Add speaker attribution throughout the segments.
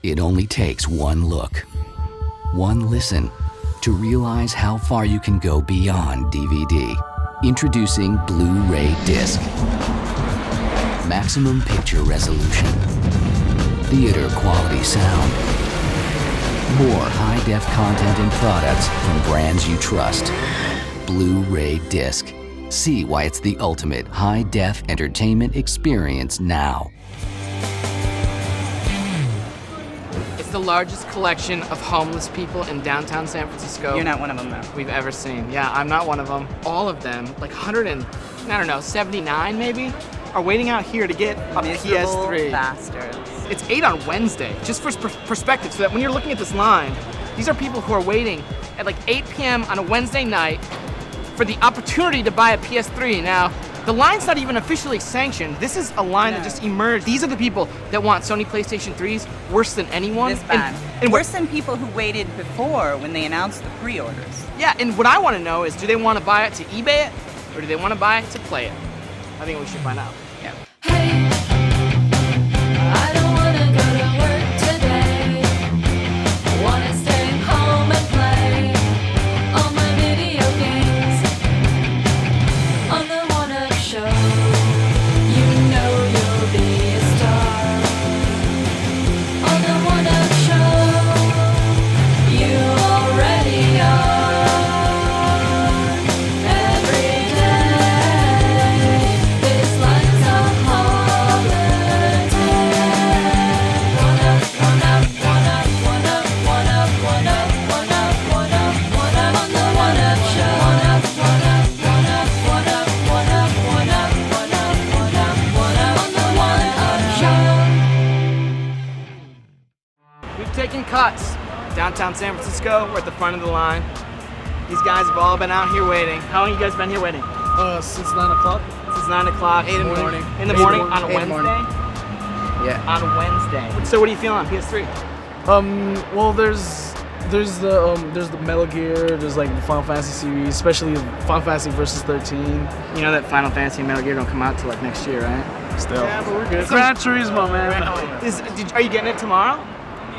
Speaker 1: It only takes one look, one listen, to realize how far you can go beyond DVD. Introducing Blu-ray Disc. Maximum picture resolution. Theater quality sound. More high-def content and products from brands you trust. Blu-ray Disc. See why it's the ultimate high-def entertainment experience now.
Speaker 2: It's the largest collection of homeless people in downtown San Francisco.
Speaker 3: You're not one of them, though.
Speaker 2: We've ever seen. Yeah, I'm not one of them. All of them, like 79 maybe, are waiting out here to get a
Speaker 3: Miserable
Speaker 2: PS3.
Speaker 3: bastards.
Speaker 2: It's 8 on Wednesday, just for perspective, so that when you're looking at this line, these are people who are waiting at like 8 p.m. on a Wednesday night for the opportunity to buy a PS3. Now, the line's not even officially sanctioned. This is a line that just emerged. These are the people that want Sony PlayStation 3s worse than anyone.
Speaker 3: This bad. And worse than people who waited before when they announced the pre-orders.
Speaker 2: Yeah, and what I want to know is, do they want to buy it to eBay it, or do they want to buy it to play it? I think we should find out.
Speaker 3: Yeah.
Speaker 4: Hey, I don't wanna go to work today. I wanna stay home and play all my video games on the One Up Show. You know you'll be a star on the One Up Show. You already are. Every day, this life's a holiday. One up, one up, one up, one up, one up, one up, one up, one up, one up on the One Up Show. One up, one up, one up, one up, one up, one up, one up, one up, one up on the One Up Show.
Speaker 2: We've taken cuts. Downtown San Francisco, we're at the front of the line. These guys have all been out here waiting. How long have you guys been here waiting?
Speaker 5: Since 9 o'clock.
Speaker 2: Since 9 o'clock.
Speaker 5: 8 in the morning.
Speaker 2: In the
Speaker 5: 8
Speaker 2: morning?
Speaker 5: in the
Speaker 2: On a
Speaker 5: 8 in the
Speaker 2: Wednesday?
Speaker 5: morning. Yeah.
Speaker 2: On Wednesday. So what are you feeling on PS3?
Speaker 5: Well, there's the Metal Gear, there's like the Final Fantasy series, especially Final Fantasy versus 13.
Speaker 2: You know that Final Fantasy and Metal Gear don't come out till like next year, right?
Speaker 5: Still.
Speaker 2: Yeah, but we're good.
Speaker 5: Gran Turismo, man.
Speaker 2: Are you getting it tomorrow?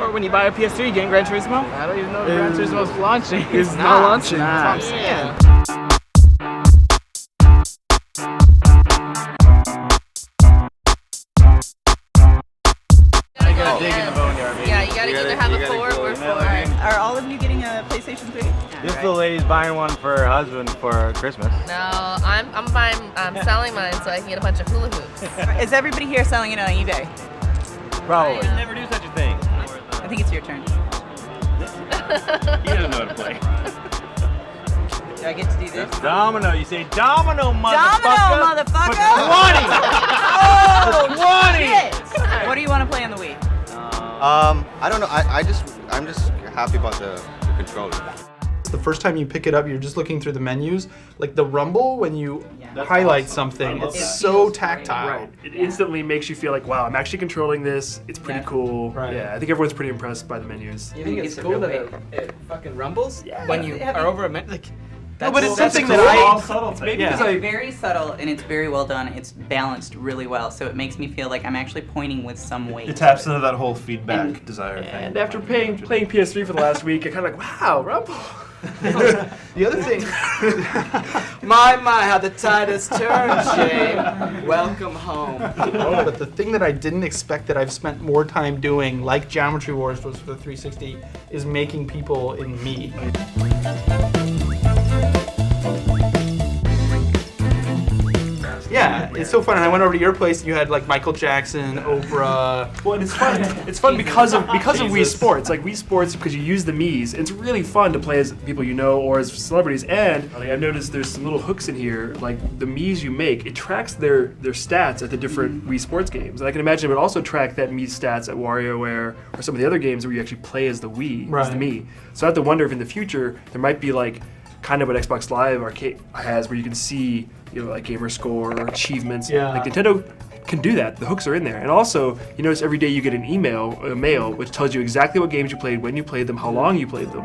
Speaker 2: Or when you buy a PS3, you getting Gran Turismo?
Speaker 5: I don't even know if Gran Turismo's launching. It's
Speaker 2: Nah,
Speaker 5: not launching.
Speaker 2: nah.
Speaker 5: That's what I'm saying.
Speaker 6: Yeah, you gotta either have a 4 or 4.
Speaker 3: Are all of you getting a PlayStation 3?
Speaker 7: This the lady's buying one for her husband for Christmas.
Speaker 6: No, I'm selling mine so I can get a bunch of hula hoops.
Speaker 3: Is everybody here selling it on eBay?
Speaker 7: Probably. Never do such a thing.
Speaker 3: I think it's your turn.
Speaker 7: He doesn't know how to play.
Speaker 3: Do I get to do this?
Speaker 7: Domino. You say domino, motherfucker.
Speaker 3: Domino, motherfucker!
Speaker 7: For 20!
Speaker 3: Oh,
Speaker 7: 20!
Speaker 3: shit! What do you want to play on the Wii?
Speaker 8: I don't know. I'm just happy about the controller.
Speaker 9: The first time you pick it up, you're just looking through the menus. Like the rumble when you highlight something, it's so tactile.
Speaker 10: Right. It instantly makes you feel like, wow, I'm actually controlling this. It's pretty cool.
Speaker 9: Right.
Speaker 10: Yeah, I think everyone's pretty impressed by the menus.
Speaker 2: You think it's cool that it fucking rumbles?
Speaker 10: Yeah.
Speaker 2: When you are over a minute? Like,
Speaker 9: No, but it's something
Speaker 10: cool.
Speaker 9: that
Speaker 10: All subtle
Speaker 9: it's
Speaker 10: things.
Speaker 9: maybe
Speaker 10: Yeah.
Speaker 9: because
Speaker 3: It's very subtle and it's very well done. It's balanced really well, so it makes me feel like I'm actually pointing with some weight.
Speaker 11: It taps into that whole feedback desire thing.
Speaker 10: And after playing PS3 for the last week, I kind of like, wow, Rumble.
Speaker 9: the other thing.
Speaker 2: my, how the tide has turned, Shane. Welcome home.
Speaker 9: But the thing that I didn't expect that I've spent more time doing, like Geometry Wars was for the 360, is making people in me. Yeah, it's so fun. And I went over to your place and you had like Michael Jackson, Oprah.
Speaker 10: Well, and it's fun. It's fun because of Wii Sports. Like Wii Sports, because you use the Mii's. It's really fun to play as people you know or as celebrities. And like, I've noticed there's some little hooks in here. Like the Mii's you make, it tracks their stats at the different Wii Sports games. And I can imagine it would also track that Mii's stats at WarioWare or some of the other games where you actually play as the Wii, as the Mii. So I have to wonder if in the future there might be like kind of what Xbox Live Arcade has, where you can see, you know, like gamer score or achievements.
Speaker 9: Yeah.
Speaker 10: Like Nintendo can do that. The hooks are in there. And also, you notice every day you get a mail, which tells you exactly what games you played, when you played them, how long you played them.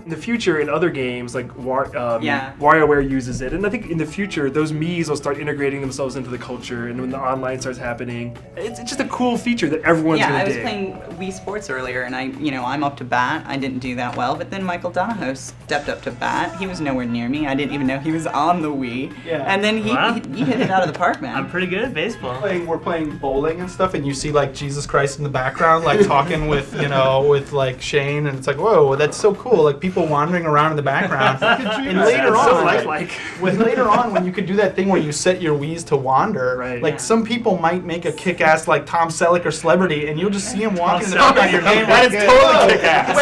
Speaker 10: In the future, in other games, like WarioWare uses it, and I think in the future, those Mii's will start integrating themselves into the culture, and when the online starts happening, it's just a cool feature that everyone's gonna dig.
Speaker 3: I was playing Wii Sports earlier, and I'm up to bat. I didn't do that well, but then Michael Donahoe stepped up to bat. He was nowhere near me. I didn't even know he was on the Wii.
Speaker 9: Yeah.
Speaker 3: And then he hit it out of the park, man.
Speaker 12: I'm pretty good at baseball.
Speaker 9: We're playing bowling and stuff, and you see like Jesus Christ in the background, like talking with with like Shane, and it's like, whoa, that's so cool. Like people wandering around in the background. And later on, when you could do that thing where you set your Wii's to wander, some people might make a kick-ass like Tom Selleck or Celebrity, and you'll just see him walking in the background. Your game
Speaker 10: that is totally kick-ass.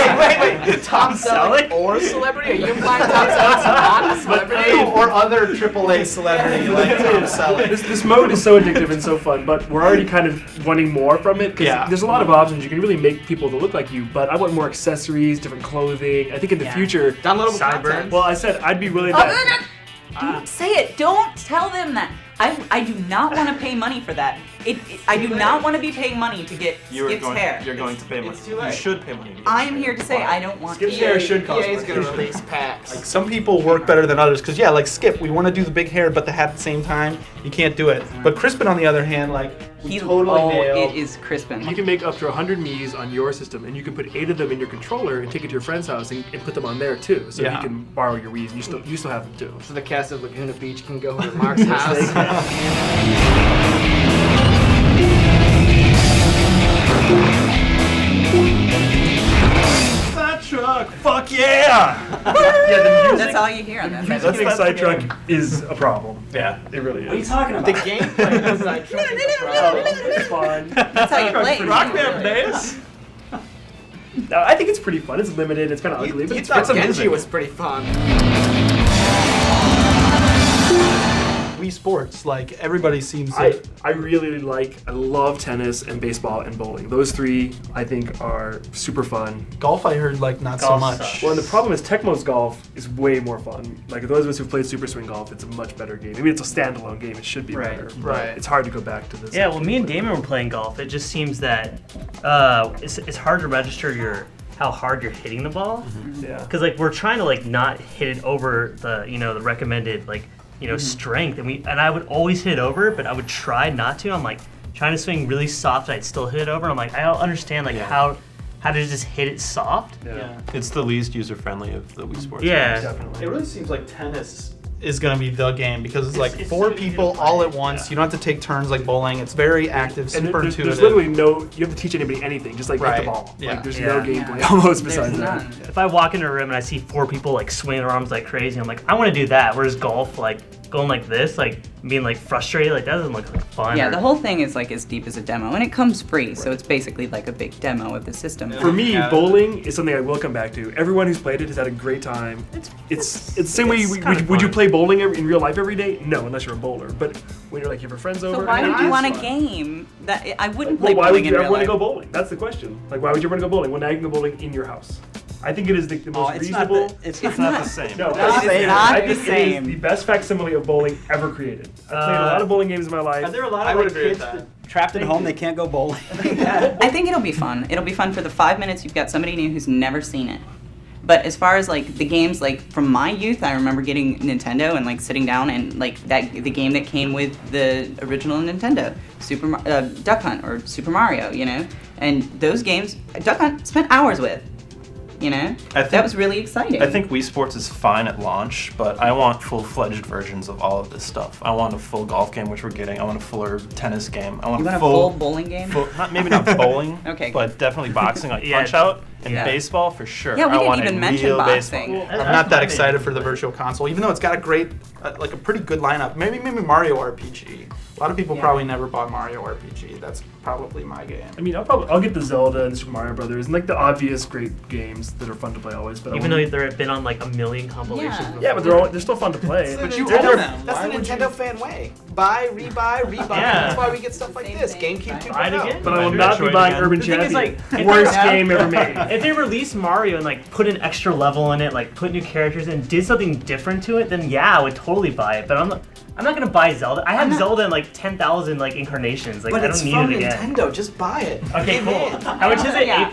Speaker 2: Wait. Tom Selleck or Celebrity? Are you implying Tom Selleck's not a celebrity?
Speaker 9: Or other AAA celebrity like Tom Selleck.
Speaker 10: This mode is so addictive and so fun, but we're already kind of wanting more from it. Because there's a lot of options. You can really make people to look like you, but I want more accessories, different clothing. I think in the future,
Speaker 2: downloadable content.
Speaker 10: Well, I said I'd be willing to.
Speaker 3: Don't say it. Don't tell them that. I do not want to pay money for that. I do not want to be paying money to get Skip's hair.
Speaker 11: You're going to pay money. You should pay money.
Speaker 3: I am here to say I don't want
Speaker 10: Skip's hair should cost
Speaker 2: EA's going to release packs.
Speaker 9: Like some people work better than others, because like Skip, we want to do the big hair, but the hat at the same time, you can't do it. But Crispin, on the other hand, he totally nailed.
Speaker 3: It is Crispin.
Speaker 10: You can make up to 100 Mii's on your system, and you can put 8 of them in your controller and take it to your friend's house and put them on there too. So you can borrow your Wii's, and you still have them too.
Speaker 2: So the cast of Laguna Beach can go to Mark's house.
Speaker 11: Truck, fuck yeah!
Speaker 3: That's all you hear on that.
Speaker 10: Music in Sidetrack is a problem.
Speaker 11: Yeah,
Speaker 10: it really is.
Speaker 12: What are you talking about?
Speaker 2: The gameplay of Sidetrack is a problem.
Speaker 10: It's fun.
Speaker 3: That's how you play.
Speaker 11: Rock Band Bass.
Speaker 10: No, I think it's pretty fun. It's limited. It's kind of ugly, but
Speaker 2: You thought Genji was pretty fun.
Speaker 9: Wii Sports, everybody seems
Speaker 10: I really I love tennis and baseball and bowling. Those 3 I think are super fun.
Speaker 9: Golf I heard not so much.
Speaker 12: Sucks.
Speaker 10: Well, and the problem is Tecmo's Golf is way more fun. Those of us who've played Super Swing Golf, it's a much better game. Maybe it's a standalone game. It should be better.
Speaker 2: Right.
Speaker 10: It's hard to go back to this.
Speaker 12: Yeah, well, me and Damon were playing golf. It just seems that it's hard to register how hard you're hitting the ball.
Speaker 10: Yeah.
Speaker 12: Because we're trying to not hit it over the the recommended strength, and I would always hit it over, but I would try not to. I'm trying to swing really soft, and I'd still hit it over. And I'm I don't understand how to just hit it soft.
Speaker 10: Yeah.
Speaker 11: It's the least user friendly of the Wii Sports.
Speaker 12: Yeah,
Speaker 10: Definitely.
Speaker 9: It really seems like tennis is going to be the game, because it's 4 people all at once. You don't have to take turns like bowling. It's very active, super
Speaker 10: there's
Speaker 9: intuitive.
Speaker 10: literally you have to teach anybody anything, just hit the ball.
Speaker 9: Yeah.
Speaker 10: There's no gameplay almost besides that.
Speaker 12: if I walk into a room and I see 4 people swinging their arms like crazy, I'm I want to do that. Whereas golf, going like this, being frustrated, that doesn't look like fun.
Speaker 3: Yeah, the whole thing is as deep as a demo, and it comes free, so it's basically a big demo of the system.
Speaker 10: For me, bowling is something I will come back to. Everyone who's played it has had a great time. It's the same way. Would you play bowling in real life every day? No, unless you're a bowler. But when you're you have your friends over.
Speaker 3: So why would you want a game that I wouldn't play bowling in real life?
Speaker 10: Why would you ever want to go bowling? That's the question. Why would you want to go bowling? Well, now you can go bowling in your house. I think it is the most reasonable.
Speaker 11: It's not the same.
Speaker 10: No,
Speaker 3: not the
Speaker 10: It
Speaker 3: same.
Speaker 10: is the best facsimile of bowling ever created. I've played a lot of bowling games in my life.
Speaker 12: Are there a lot of kids trapped at home? They can't go bowling.
Speaker 3: I think it'll be fun. It'll be fun for the 5 minutes you've got somebody new who's never seen it. But as far as the games from my youth, I remember getting Nintendo and sitting down and the game that came with the original Nintendo, Duck Hunt or Super Mario, and those games Duck Hunt spent hours with. That was really exciting.
Speaker 11: I think Wii Sports is fine at launch, but I want full-fledged versions of all of this stuff. I want a full golf game, which we're getting. I want a fuller tennis game. I want
Speaker 3: a full bowling game?
Speaker 11: Maybe not bowling,
Speaker 3: okay,
Speaker 11: but definitely boxing, Punch-Out, and baseball for sure.
Speaker 3: Yeah, we
Speaker 11: didn't
Speaker 3: even mention boxing.
Speaker 9: Well, I'm not that excited for the Virtual Console, even though it's got a great, a pretty good lineup. Maybe Mario RPG. A lot of people probably never bought Mario RPG. That's probably my game.
Speaker 10: I mean, I'll get the Zelda and the Super Mario Brothers and the obvious great games that are fun to play always. But
Speaker 12: even though they've been on a million compilations.
Speaker 10: Yeah, but they're still fun to play.
Speaker 2: But you own them. That's the Nintendo fan way. Buy, rebuy, rebuy. That's why we get stuff like this. GameCube 2.0.
Speaker 10: But I will not be buying Urban Champion. Worst game ever made.
Speaker 12: If they released Mario and put an extra level in it, put new characters in, did something different to it, then I would totally buy it. But I'm not gonna buy Zelda. I have Zelda in 10,000 incarnations.
Speaker 2: But
Speaker 12: I don't
Speaker 2: it's
Speaker 12: need
Speaker 2: from
Speaker 12: it again.
Speaker 2: Nintendo. Just buy it.
Speaker 12: Okay, cool. How much is it? $8?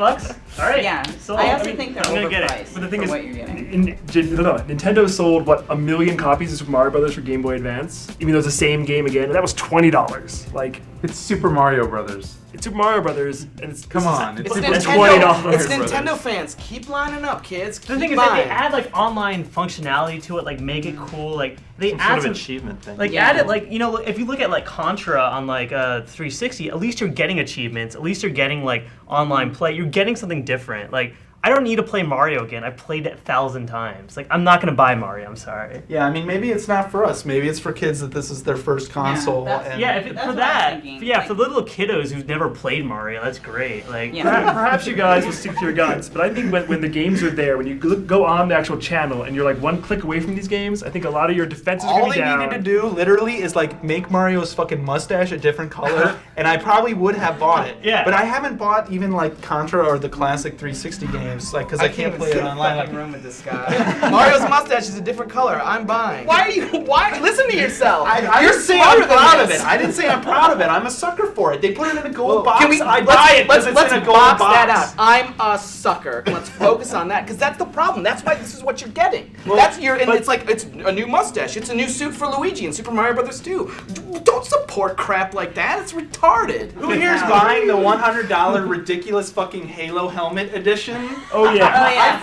Speaker 12: All right.
Speaker 3: Yeah.
Speaker 12: So
Speaker 3: I also think they're
Speaker 12: I'm gonna get it.
Speaker 3: overpriced
Speaker 10: But the thing
Speaker 3: for
Speaker 10: is,
Speaker 3: what you're getting.
Speaker 10: Nintendo sold what 1 million copies of Super Mario Brothers for Game Boy Advance, even though it's the same game again, and that was $20. Like
Speaker 9: It's Super Mario Brothers.
Speaker 10: it's Super Mario Brothers, and it's
Speaker 9: Come on,
Speaker 2: It's
Speaker 9: Super
Speaker 2: Nintendo. It's Nintendo fans. Keep lining up, kids.
Speaker 12: The thing is,
Speaker 2: Keep
Speaker 12: they
Speaker 2: buying.
Speaker 12: add like online functionality to it, like make it cool. Like they
Speaker 11: Some
Speaker 12: add
Speaker 11: sort of
Speaker 12: some
Speaker 11: achievement thing.
Speaker 12: like add it like if you look at like Contra on like 360, at least you're getting achievements. At least you're getting like online play. You're getting something different. Like I don't need to play Mario again. I've played it 1,000 times. Like I'm not gonna buy Mario. I'm sorry.
Speaker 9: Yeah, I mean, maybe it's not for us. Maybe it's for kids that this is their first console. and
Speaker 12: For the little kiddos who've never played Mario, that's great. Like
Speaker 10: Perhaps you guys will stick to your guns, but I think when the games are there, when you go on the actual channel and you're like one click away from these games, I think a lot of your defenses are
Speaker 9: all
Speaker 10: gonna be
Speaker 9: they
Speaker 10: down.
Speaker 9: needed to do, literally, is like make Mario's fucking mustache a different color, and I probably would have bought it.
Speaker 12: Yeah.
Speaker 9: But I haven't bought even like Contra or the classic 360 games, like because I can't play it online. Like,
Speaker 2: room with this guy. Mario's mustache is a different color. I'm buying. Why? Listen to yourself.
Speaker 9: I
Speaker 2: You're
Speaker 9: didn't say
Speaker 2: smarter
Speaker 9: I'm
Speaker 2: than
Speaker 9: proud of
Speaker 2: this.
Speaker 9: it. I didn't say I'm proud of it. I'm a sucker for it. They put it in a gold box.
Speaker 2: Can we
Speaker 9: I buy it because it's in a gold
Speaker 2: box
Speaker 9: box.
Speaker 2: that out. I'm a sucker. Let's focus on that because that's the problem. That's why this is what you're getting. It's like it's a new mustache. It's a new suit for Luigi in Super Mario Brothers 2. Don't support crap like that. It's retarded.
Speaker 9: Who here's buying the $100 ridiculous fucking Halo helmet edition?
Speaker 10: Oh yeah.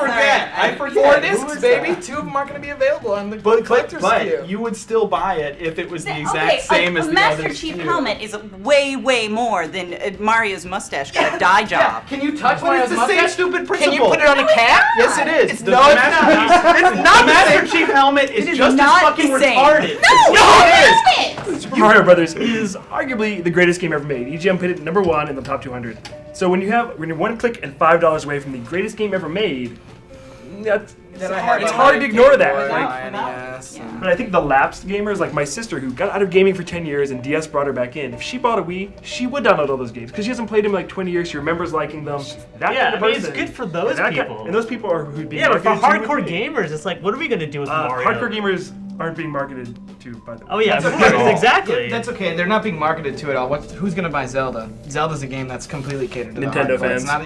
Speaker 2: I forget. 4 discs, baby. 2 of them aren't going to be available on the collector's SKU.
Speaker 9: You would still buy it if it was the exact same as
Speaker 3: a
Speaker 9: the
Speaker 3: Master
Speaker 9: other
Speaker 3: Chief
Speaker 9: two.
Speaker 3: helmet is way, way more than Mario's mustache got a dye job.
Speaker 2: Can you touch
Speaker 9: But
Speaker 2: Mario's
Speaker 9: it's the same
Speaker 2: mustache?
Speaker 9: stupid principle.
Speaker 2: Can you put it on a cap?
Speaker 9: Yes, it is.
Speaker 2: No, it's not. It's not
Speaker 9: The Master Chief helmet is just as
Speaker 3: not
Speaker 9: fucking
Speaker 3: the same.
Speaker 9: retarded.
Speaker 3: No, it is.
Speaker 10: Super Mario Brothers is arguably the greatest game ever made. EGM put it #1 in the top 200. So when you're one click and $5 away from the greatest game ever made, it's hard to ignore that. But I think the lapsed gamers, like my sister, who got out of gaming for 10 years and DS brought her back in, if she bought a Wii, she would download all those games because she hasn't played them in like 20 years. She remembers liking them. That kind of
Speaker 12: it's
Speaker 10: person.
Speaker 12: good for those people.
Speaker 10: And those people are who'd be
Speaker 12: but for
Speaker 10: marketed to
Speaker 12: hardcore
Speaker 10: would be.
Speaker 12: gamers, it's like, what are we gonna do with Mario?
Speaker 10: Hardcore gamers aren't being marketed to by the way.
Speaker 12: Oh yeah, of course, exactly.
Speaker 2: That's okay. They're not being marketed to at all. Who's gonna buy Zelda? Zelda's a game that's completely catered to
Speaker 10: Nintendo
Speaker 2: the hardcore.
Speaker 10: fans.
Speaker 2: It's not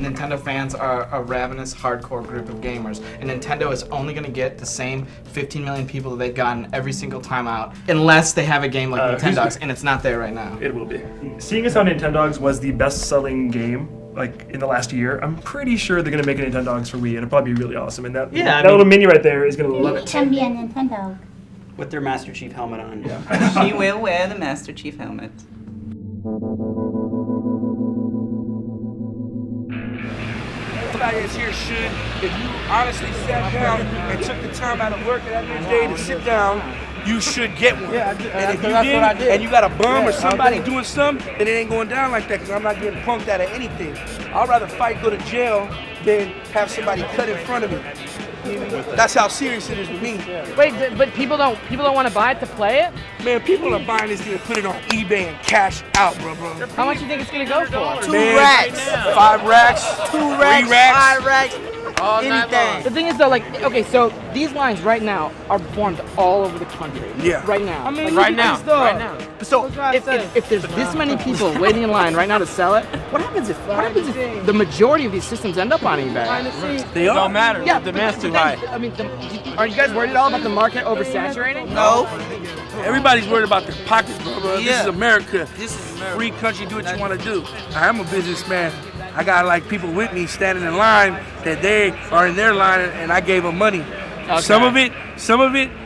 Speaker 2: Nintendo fans are a ravenous hardcore group of gamers, and Nintendo is only gonna get the same 15 million people that they've gotten every single time out, unless they have a game like Nintendogs, and it's not there right now.
Speaker 10: It will be. Seeing as how Nintendogs was the best-selling game like in the last year, I'm pretty sure they're gonna make a Nintendogs for Wii, and it'll probably be really awesome. And that little mini right there is gonna love it.
Speaker 13: Can be a Nintendo.
Speaker 14: With their Master Chief helmet on.
Speaker 3: She will wear the Master Chief helmet.
Speaker 15: Everybody that's here should, if you honestly sat down and took the time out of work at the end of the day to sit down, you should get one.
Speaker 2: Yeah,
Speaker 15: and if you
Speaker 2: that's what I
Speaker 15: did,
Speaker 2: did.
Speaker 15: and you got a bum or somebody
Speaker 2: okay.
Speaker 15: doing something, then it ain't going down like that because I'm not getting punked out of anything. I'd rather fight, go to jail, than have somebody cut in front of me. That's how serious it is with me.
Speaker 2: Wait, but people don't want to buy it to play it?
Speaker 15: Man, people are buying this thing and put it on eBay and cash out, bro.
Speaker 2: How much do you think it's gonna go for?
Speaker 15: 2 racks, 5 racks, 2 racks, 3 racks,
Speaker 2: 5 racks. Anything. The thing is though, like, okay, so these lines right now are formed all over the country.
Speaker 15: Yeah.
Speaker 2: Right now.
Speaker 15: I mean,
Speaker 2: like,
Speaker 15: right now.
Speaker 2: Right now. So if there's this many people waiting in line right now to sell it, what happens if the majority of these systems end up on eBay?
Speaker 15: They don't matter.
Speaker 2: Yeah,
Speaker 15: the demand's too
Speaker 2: then,
Speaker 15: high.
Speaker 2: I mean, are you guys worried at all about the market oversaturating?
Speaker 15: No. Everybody's worried about their pockets, bro. This is America. This is America. Free country, do what you want to do. I am a businessman. I got like people with me standing in line that they are in their line and I gave them money.
Speaker 2: Okay.
Speaker 15: Some of it,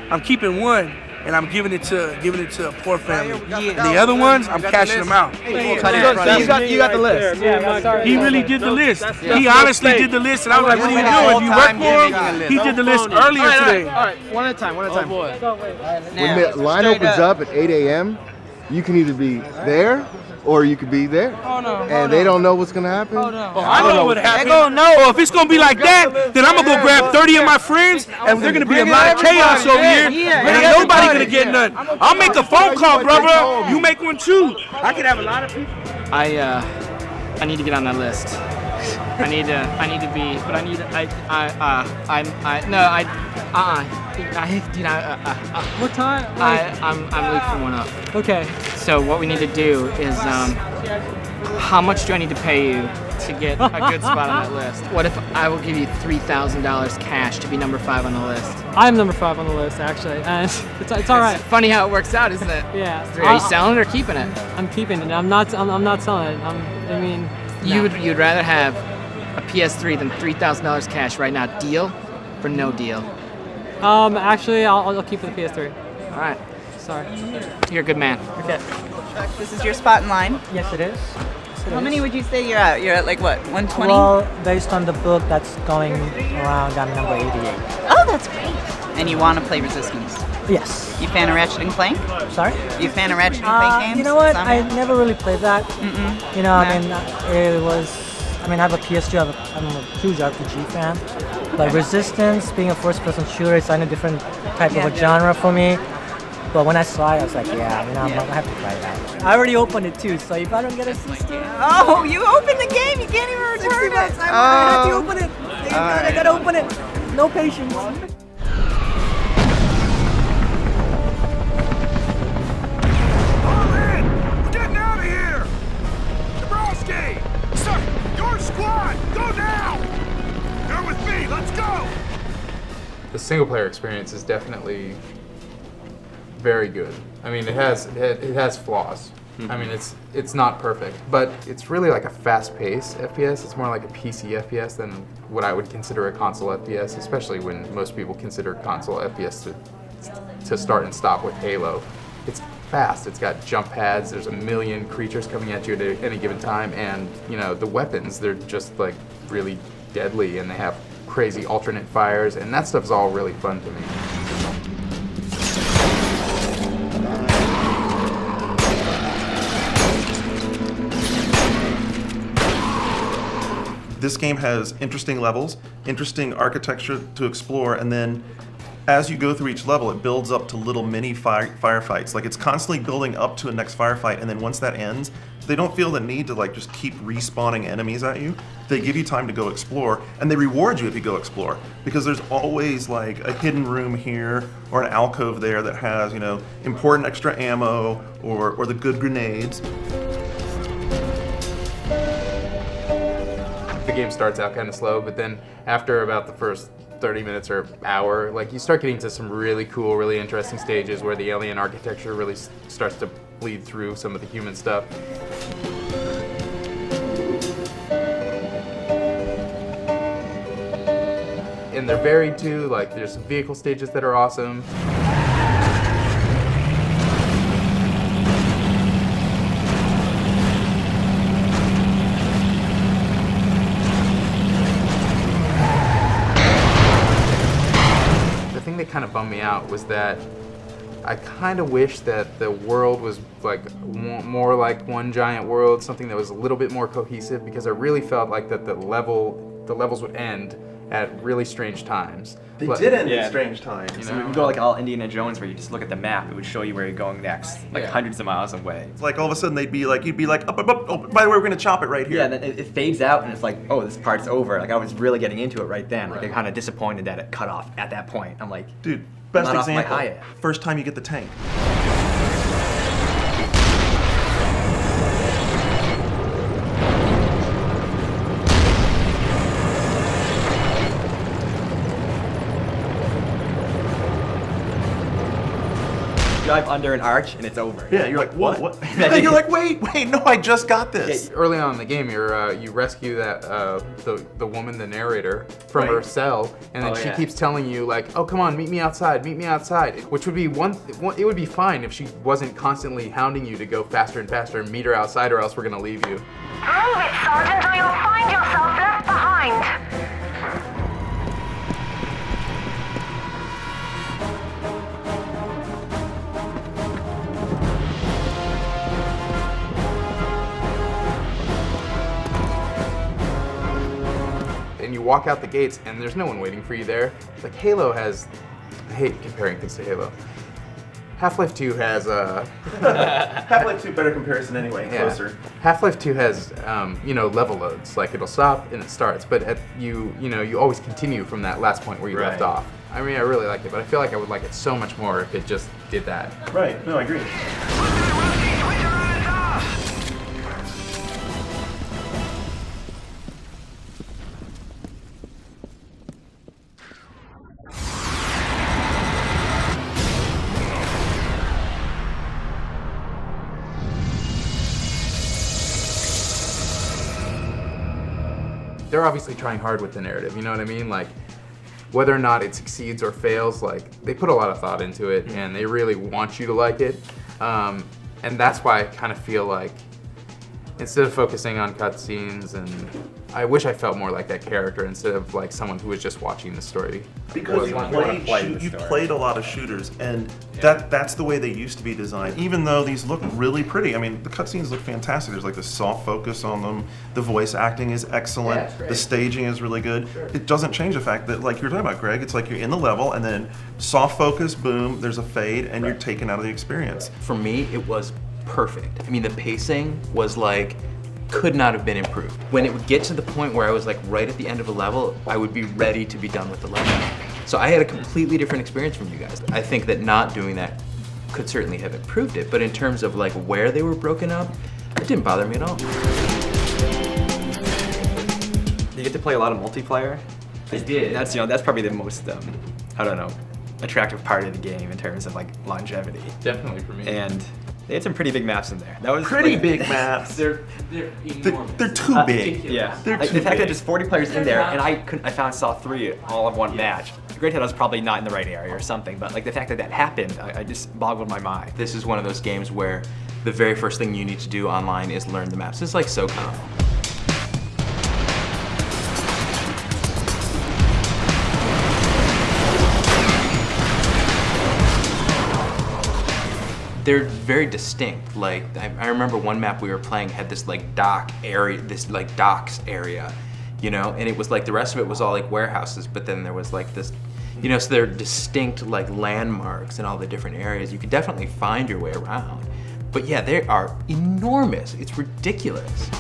Speaker 15: I'm keeping one and I'm giving it to a poor family. The other ones, I'm cashing them out.
Speaker 2: So you got the list.
Speaker 15: He really did the list. He honestly did the list, and I was like, "What are you doing? You work for him?" He did the list earlier today.
Speaker 2: All right, one at a time.
Speaker 16: When the line opens up at 8 a.m., you can either be there or you could be there. And they don't know what's going to happen.
Speaker 15: I know what happened. Oh, if it's gonna be like that, then I'm gonna go grab 30 of my friends, and there's gonna be a lot of chaos over here, and ain't nobody gonna get nothing. I'll make a phone call, brother. You make one too. I could have a lot of people.
Speaker 2: I need to get on that list. I need to be, but what time? I'm leaving one up. Okay. So what we need to do is, how much do I need to pay you to get a good spot on that list. What if I will give you $3,000 cash to be number 5 on the list?
Speaker 13: I'm number 5 on the list, actually, and it's all right.
Speaker 2: It's funny how it works out, isn't it?
Speaker 13: Yeah.
Speaker 2: Are you selling it or keeping it?
Speaker 13: I'm keeping it. I'm not selling it. I mean,
Speaker 2: You'd rather have a PS3 than $3,000 cash right now. Deal or no deal?
Speaker 13: Actually, I'll keep the PS3.
Speaker 2: All right.
Speaker 13: Sorry.
Speaker 2: You're a good man.
Speaker 13: Okay.
Speaker 3: Chuck, this is your spot in line?
Speaker 17: Yes, it is.
Speaker 3: How many would you say you're at? You're at like what, 120?
Speaker 17: Well, based on the book, that's going around, I'm number 88.
Speaker 3: Oh, that's great. And you want to play Resistance?
Speaker 17: Yes.
Speaker 3: You fan of Ratchet and Clank?
Speaker 17: Sorry?
Speaker 3: You a fan of Ratchet and Clank games?
Speaker 17: You know what?
Speaker 3: Some?
Speaker 17: I never really played that. You know,
Speaker 3: Nah.
Speaker 17: I mean, I have a PS2. I'm a huge RPG fan. But Resistance, being a first-person shooter, it's in a different type of a genre for me. But when I saw it, I was like, yeah, I have to try it out. I already opened it too, so if I don't get a system...
Speaker 3: Oh, you opened the game. You can't even return it.
Speaker 17: I had to open it. I gotta open it. No patience.
Speaker 15: Getting out of here! Dabrowski! Sir, your squad! Go now! You're with me, let's go!
Speaker 9: The single player experience is definitely very good. I mean, it has flaws. I mean, it's not perfect, but it's really like a fast-paced FPS. It's more like a PC FPS than what I would consider a console FPS, especially when most people consider console FPS to start and stop with Halo. It's fast. It's got jump pads. There's a million creatures coming at you at any given time, and you know the weapons. They're just like really deadly, and they have crazy alternate fires, and that stuff's all really fun to me.
Speaker 18: This game has interesting levels, interesting architecture to explore, and then as you go through each level, it builds up to little mini firefights. Like it's constantly building up to a next firefight, and then once that ends, they don't feel the need to like just keep respawning enemies at you. They give you time to go explore, and they reward you if you go explore, because there's always like a hidden room here or an alcove there that has, you know, important extra ammo or the good grenades.
Speaker 9: The game starts out kind of slow, but then after about the first 30 minutes or hour, like you start getting to some really cool, really interesting stages where the alien architecture really starts to bleed through some of the human stuff. And they're varied too, like there's some vehicle stages that are awesome. That kind of bummed me out was that I kind of wish that the world was like more like one giant world, something that was a little bit more cohesive, because I really felt like that the levels would end at really strange times.
Speaker 18: They did end at strange times.
Speaker 19: You know, you can go like all Indiana Jones where you just look at the map, it would show you where you're going next, like hundreds of miles away.
Speaker 18: It's like all of a sudden you'd be like, oh, by the way, we're gonna chop it right here.
Speaker 19: Yeah, and then it fades out and it's like, oh, this part's over. Like I was really getting into it right then. Like I'm kind of disappointed that it cut off at that point. I'm like,
Speaker 18: dude, best
Speaker 19: not off my
Speaker 18: example,
Speaker 19: high yet.
Speaker 18: first time you get the tank.
Speaker 19: Drive under an arch and it's over.
Speaker 18: Yeah, you're like, what? You're like, wait, no, I just got this.
Speaker 9: Early on in the game, you rescue that the woman, the narrator, from her cell, and then she keeps telling you like, oh come on, meet me outside, which would be it would be fine if she wasn't constantly hounding you to go faster and faster and meet her outside, or else we're gonna leave you.
Speaker 4: Move it, Sergeant, or you'll find yourself left behind.
Speaker 9: And you walk out the gates, and there's no one waiting for you there. Like Halo has, I hate comparing things to Halo. Half-Life 2 has
Speaker 18: Half-Life 2 better comparison anyway, closer.
Speaker 9: Half-Life 2 has level loads. Like it'll stop and it starts, but you always continue from that last point where you left off. I mean, I really like it, but I feel like I would like it so much more if it just did that.
Speaker 18: Right. No, I agree.
Speaker 20: they're obviously trying hard with the narrative. You know what I mean? Like, whether or not it succeeds or fails, like they put a lot of thought into it, and they really want you to like it. And that's why I kind of feel like instead of focusing on cutscenes, and I wish I felt more like that character instead of like someone who was just watching the story.
Speaker 18: Because you played a lot of shooters, and that's the way they used to be designed. Even though these look really pretty, I mean, the cutscenes look fantastic. There's like this soft focus on them. The voice acting is excellent. The staging is really good. It doesn't change the fact that, like you were talking about, Greg, it's like you're in the level, and then soft focus, boom, there's a fade, and you're taken out of the experience.
Speaker 21: For me, it was perfect. I mean, the pacing was like, could not have been improved. When it would get to the point where I was like right at the end of a level, I would be ready to be done with the level. So I had a completely different experience from you guys. I think that not doing that could certainly have improved it, but in terms of like where they were broken up, it didn't bother me at all.
Speaker 19: You get to play a lot of multiplayer.
Speaker 21: I did.
Speaker 19: That's that's probably the most I don't know, attractive part of the game in terms of like longevity.
Speaker 20: Definitely for me.
Speaker 19: And they had some pretty big maps in there. That was
Speaker 18: Pretty
Speaker 19: like,
Speaker 18: big maps.
Speaker 21: They're enormous.
Speaker 18: They're too big.
Speaker 19: Yeah.
Speaker 18: They're
Speaker 19: Like,
Speaker 18: too
Speaker 19: the fact
Speaker 18: big.
Speaker 19: that there's 40 players in there, and I saw 3 all of one match. Granted, I was probably not in the right area or something, but like the fact that that happened, I just boggled my mind.
Speaker 21: This is one of those games where the very first thing you need to do online is learn the maps. It's like SOCOM. They're very distinct. Like I remember one map we were playing had this like dock area, this like docks area, you know, and it was like the rest of it was all like warehouses, but then there was like this, you know, so they're distinct like landmarks in all the different areas. You could definitely find your way around. But yeah, they are enormous. It's ridiculous.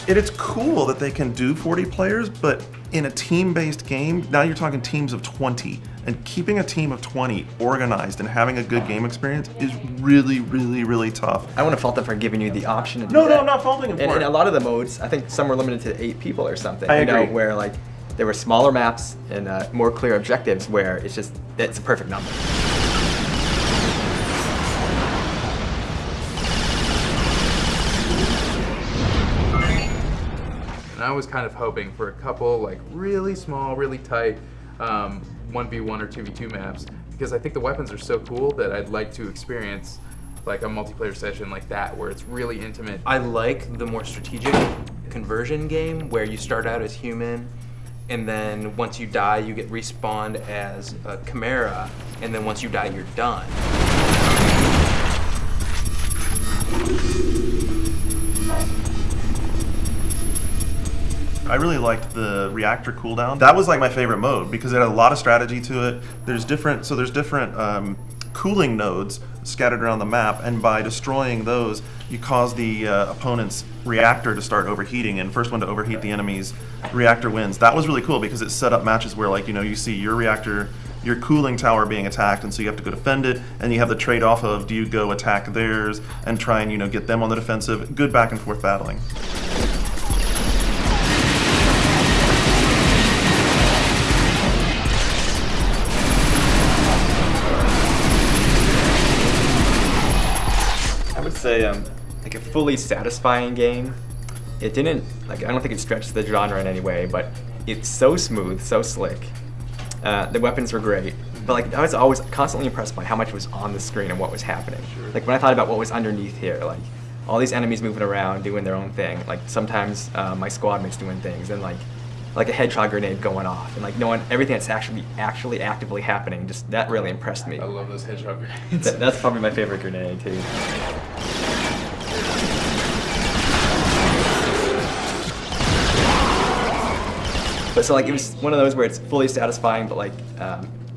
Speaker 18: It's cool that they can do 40 players, but in a team-based game, now you're talking teams of 20. And keeping a team of 20 organized and having a good game experience is really, really, really tough.
Speaker 19: I want to fault them for giving you the option to do
Speaker 18: No,
Speaker 19: that.
Speaker 18: I'm not faulting them for
Speaker 19: And
Speaker 18: it.
Speaker 19: a lot of the modes, I think some were limited to 8 people or something.
Speaker 18: I
Speaker 19: you know,
Speaker 18: agree.
Speaker 19: where like there were smaller maps and more clear objectives where it's a perfect number.
Speaker 20: And I was kind of hoping for a couple like really small, really tight 1v1 or 2v2 maps, because I think the weapons are so cool that I'd like to experience like a multiplayer session like that where it's really intimate.
Speaker 21: I like the more strategic conversion game where you start out as human, and then once you die you get respawned as a chimera, and then once you die you're done.
Speaker 18: I really liked the reactor cooldown. That was like my favorite mode because it had a lot of strategy to it. There's different cooling nodes scattered around the map, and by destroying those, you cause the opponent's reactor to start overheating, and first one to overheat the enemy's reactor wins. That was really cool because it set up matches where like, you know, you see your reactor, your cooling tower being attacked, and so you have to go defend it, and you have the trade-off of do you go attack theirs and try and, you know, get them on the defensive. Good back and forth battling.
Speaker 19: I would say like a fully satisfying game. It didn't, like, I don't think it stretched the genre in any way, but it's so smooth, so slick. The weapons were great, but like I was always constantly impressed by how much was on the screen and what was happening. Like when I thought about what was underneath here, like all these enemies moving around, doing their own thing. Like sometimes my squad mates doing things, and like a hedgehog grenade going off, and like knowing everything that's actually actively happening. Just that really impressed me.
Speaker 20: I love those hedgehog grenades.
Speaker 19: That's probably my favorite grenade too. But so like it was one of those where it's fully satisfying, but like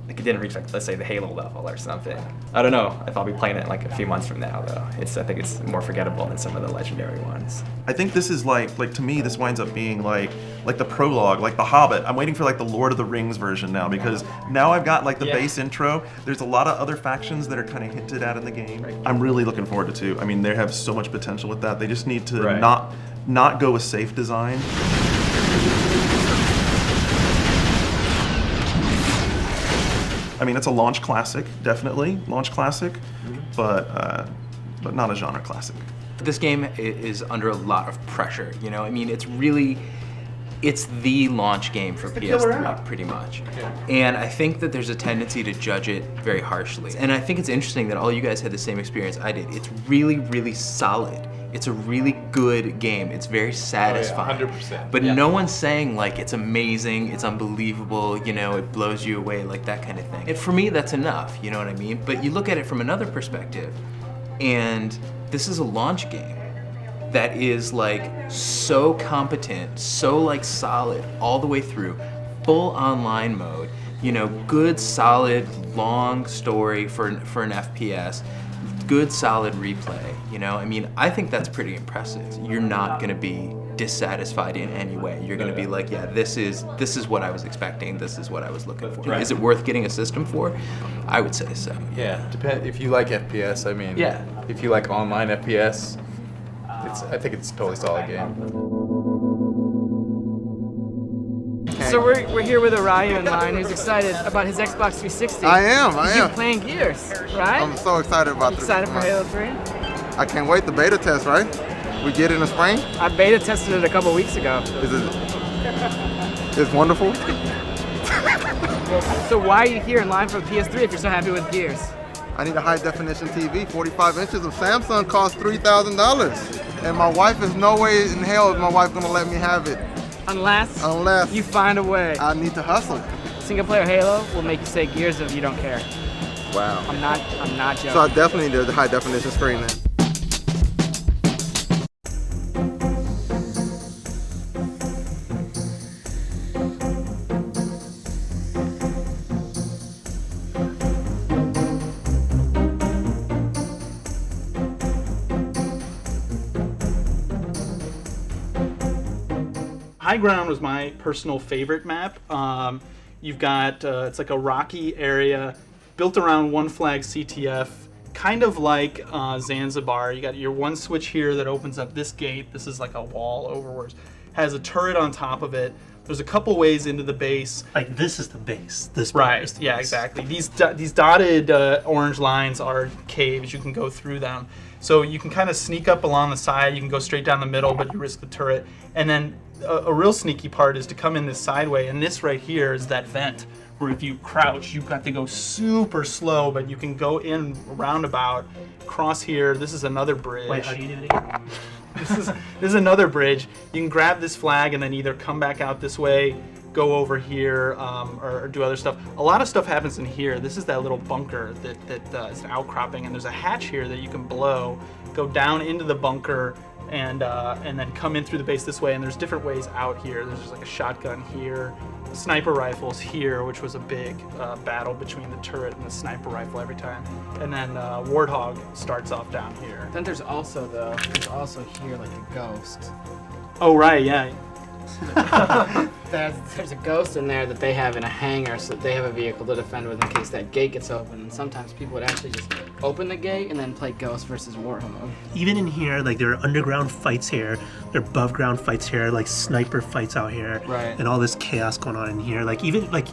Speaker 19: it didn't reach like, let's say, the Halo level or something. I don't know if I'll be playing it like a few months from now though. I think it's more forgettable than some of the legendary ones.
Speaker 18: I think this is like to me this winds up being like the prologue, like The Hobbit. I'm waiting for like the Lord of the Rings version now, because now I've got like the base intro. There's a lot of other factions that are kind of hinted at in the game. I'm really looking forward to 2. I mean, they have so much potential with that. They just need to not go with safe design. I mean, it's a launch classic, definitely launch classic, but not a genre classic.
Speaker 21: This game is under a lot of pressure, you know? I mean, it's the launch game for PS3, pretty much. And I think that there's a tendency to judge it very harshly. And I think it's interesting that all you guys had the same experience I did. It's really, really solid. It's a really good game. It's very satisfying.
Speaker 9: 100%.
Speaker 21: But no one's saying like it's amazing, it's unbelievable, you know, it blows you away, like that kind of thing. And for me, that's enough, you know what I mean? But you look at it from another perspective, and this is a launch game that is like so competent, so like solid all the way through, full online mode, you know, good, solid, long story for an FPS, good, solid replay, you know? I mean, I think that's pretty impressive. You're not gonna be dissatisfied in any way. You're gonna be like, yeah, this is what I was expecting, this is what I was looking for.
Speaker 20: Right.
Speaker 21: Is it worth getting a system for? I would say so.
Speaker 20: Yeah, depend if you like FPS. I mean,
Speaker 21: Yeah.
Speaker 20: if you like online FPS, I think it's a totally solid game.
Speaker 2: So we're here with Orion in line, who's excited about his Xbox 360.
Speaker 1: I am.
Speaker 2: You're playing Gears, right?
Speaker 1: I'm so excited about this.
Speaker 2: Excited for Halo 3?
Speaker 1: I can't wait the beta test, right? We get it in the spring?
Speaker 2: I beta tested it a couple weeks ago.
Speaker 1: It's wonderful.
Speaker 2: So why are you here in line for the PS3 if you're so happy with Gears?
Speaker 1: I need a high definition TV. 45 inches of Samsung costs $3,000. And my wife is no way in hell is my wife gonna let me have it.
Speaker 2: Unless you find a way.
Speaker 1: I need to hustle.
Speaker 2: Single player Halo will make you say Gears if you don't care.
Speaker 1: Wow.
Speaker 2: I'm not joking.
Speaker 1: So I definitely need the high definition screen then.
Speaker 9: High Ground was my personal favorite map. You've got, it's like a rocky area built around One Flag CTF, kind of like Zanzibar. You got your one switch here that opens up this gate. This is like a wall overwards. Has a turret on top of it. There's a couple ways into the base.
Speaker 12: Like this is the base. This
Speaker 9: right.
Speaker 12: is the
Speaker 9: Yeah,
Speaker 12: base.
Speaker 9: exactly. These dotted orange lines are caves. You can go through them. So you can kind of sneak up along the side. You can go straight down the middle, but you risk the turret. And then a real sneaky part is to come in this sideway. And this right here is that vent where if you crouch, you've got to go super slow, but you can go in roundabout, cross here. This is another bridge.
Speaker 12: Wait, how do you do it again?
Speaker 9: This is another bridge. You can grab this flag and then either come back out this way, go over here, or do other stuff. A lot of stuff happens in here. This is that little bunker that is an outcropping, and there's a hatch here that you can blow, go down into the bunker, and then come in through the base this way. And there's different ways out here. There's just like a shotgun here, sniper rifles here, which was a big battle between the turret and the sniper rifle every time. And then Warthog starts off down here.
Speaker 2: Then there's also here like a ghost.
Speaker 9: Oh right, yeah.
Speaker 2: There's a ghost in there that they have in a hangar, so that they have a vehicle to defend with in case that gate gets open. And sometimes people would actually just open the gate and then play Ghost versus Warthog.
Speaker 22: Even in here, like there are underground fights here, there are above ground fights here, like sniper fights out here,
Speaker 9: right?
Speaker 22: And all this chaos going on in here. Like even like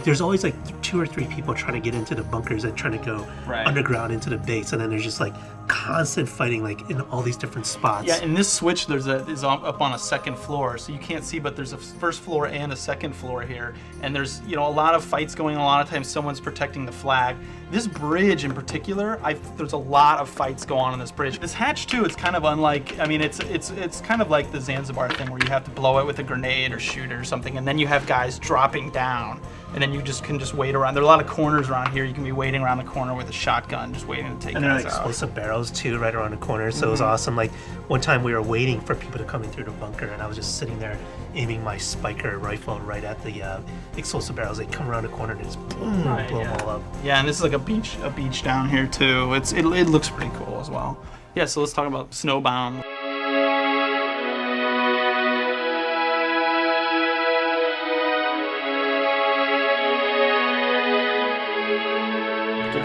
Speaker 22: there's always like 2 or 3 people trying to get into the bunkers and trying to go underground into the base, and then there's just like constant fighting like in all these different spots.
Speaker 9: Yeah, and this switch is up on a second floor, so you can't see, but there's a first floor and a second floor here, and there's a lot of fights going on. A lot of times someone's protecting the flag. This bridge in particular, there's a lot of fights go on this bridge. This hatch too, it's kind of unlike, I mean, it's kind of like the Zanzibar thing where you have to blow it with a grenade or shoot it or something, and then you have guys dropping down, and then you can just wait around. There are a lot of corners around here. You can be waiting around the corner with a shotgun, just waiting to take
Speaker 22: And there are
Speaker 9: guys
Speaker 22: like
Speaker 9: out.
Speaker 22: explosive barrels too, right around the corner. So it was
Speaker 9: Mhm.
Speaker 22: awesome. Like one time we were waiting for people to come in through the bunker, and I was just sitting there aiming my spiker rifle right at the explosive barrels. They come around the corner and just boom,
Speaker 9: Right,
Speaker 22: blow
Speaker 9: yeah.
Speaker 22: them all up.
Speaker 9: Yeah, and this is like a beach down here too. It looks pretty cool as well. Yeah, so let's talk about Snowbound.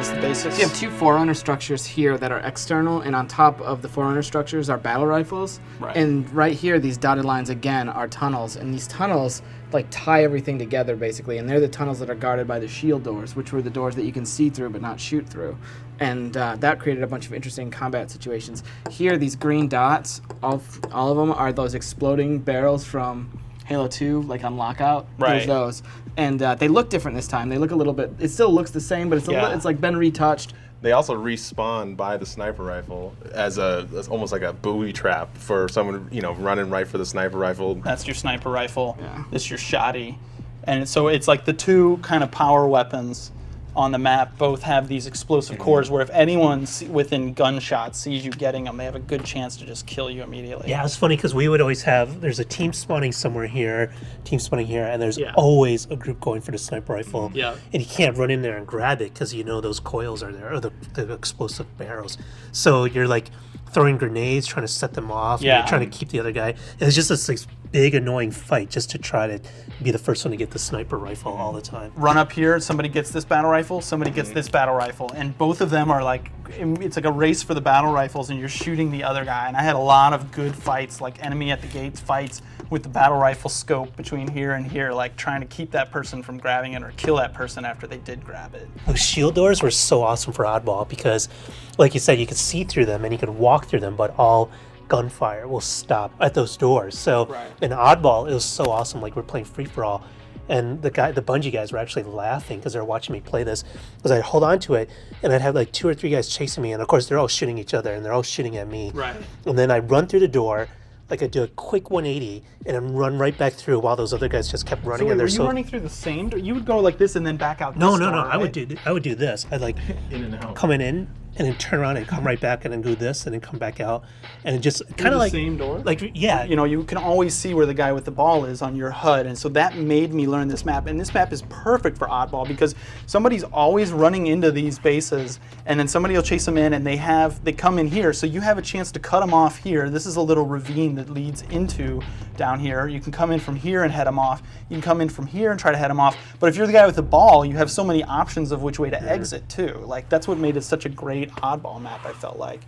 Speaker 9: just the basics.
Speaker 2: So you have two Forerunner structures here that are external, and on top of the Forerunner structures are battle rifles.
Speaker 9: Right.
Speaker 2: And right here, these dotted lines again are tunnels, and these tunnels like tie everything together basically, and they're the tunnels that are guarded by the shield doors, which were the doors that you can see through but not shoot through. And that created a bunch of interesting combat situations. Here, these green dots, all of them are those exploding barrels from Halo 2, like on Lockout.
Speaker 9: Right.
Speaker 2: There's those. And they look different this time. They look a little bit, it still looks the same, but it's like been retouched.
Speaker 5: They also respawn by the sniper rifle as almost like a booby trap for someone, running right for the sniper rifle.
Speaker 9: That's your sniper rifle. Yeah. This is your shotty. And so it's like the two kind of power weapons on the map both have these explosive cores where if anyone within gunshot sees you getting them, they have a good chance to just kill you immediately.
Speaker 22: Yeah, it's funny because we would always have, there's a team spawning somewhere here, and there's always a group going for the sniper rifle.
Speaker 9: Yeah.
Speaker 22: And you can't run in there and grab it because those coils are there, or the explosive barrels. So you're like throwing grenades, trying to set them off, and you're trying to keep the other guy. And it's just this big annoying fight just to try to be the first one to get the sniper rifle all the time.
Speaker 9: Run up here, somebody gets this battle rifle, somebody gets this battle rifle, and both of them are like, it's like a race for the battle rifles, and you're shooting the other guy. And I had a lot of good fights, like enemy at the gates fights with the battle rifle scope between here and here, like trying to keep that person from grabbing it or kill that person after they did grab it.
Speaker 22: Those shield doors were so awesome for Oddball because, like you said, you could see through them and you could walk through them, but all gunfire will stop at those doors. So in Oddball, it was so awesome. Like we're playing free for all, and the Bungie guys were actually laughing because they were watching me play this. Because I'd hold on to it, and I'd have like 2 or 3 guys chasing me, and of course they're all shooting each other, and they're all shooting at me.
Speaker 9: Right.
Speaker 22: And then I'd run through the door. Like I'd do a quick 180 and then run right back through while those other guys just kept running.
Speaker 9: So wait,
Speaker 22: and
Speaker 9: were you running through the same door? You would go like this and then back out.
Speaker 22: No.
Speaker 9: Door,
Speaker 22: I would
Speaker 9: right?
Speaker 22: do this. I'd like
Speaker 5: in and out.
Speaker 22: coming in and then turn around and come right back and then do this and then come back out and it just kind of like
Speaker 9: same door.
Speaker 22: Like yeah,
Speaker 9: you can always see where the guy with the ball is on your HUD, and so that made me learn this map. And this map is perfect for Oddball because somebody's always running into these bases, and then somebody will chase them in, and they come in here, so you have a chance to cut them off here. This is a little ravine that leads into down here. You can come in from here and head them off. You can come in from here and try to head them off. But if you're the guy with the ball, you have so many options of which way to exit too. Like that's what made it such a great Oddball map, I felt like.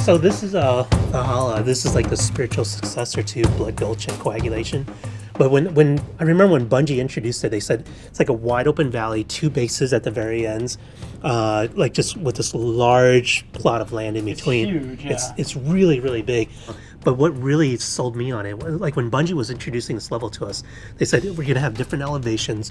Speaker 22: So this is Valhalla. This is like the spiritual successor to Blood Gulch and Coagulation. But when I remember when Bungie introduced it, they said it's like a wide open valley, 2 bases at the very ends, like just with this large plot of land in between.
Speaker 9: It's huge, yeah.
Speaker 22: It's really, really big. But what really sold me on it, like when Bungie was introducing this level to us, they said we're gonna have different elevations,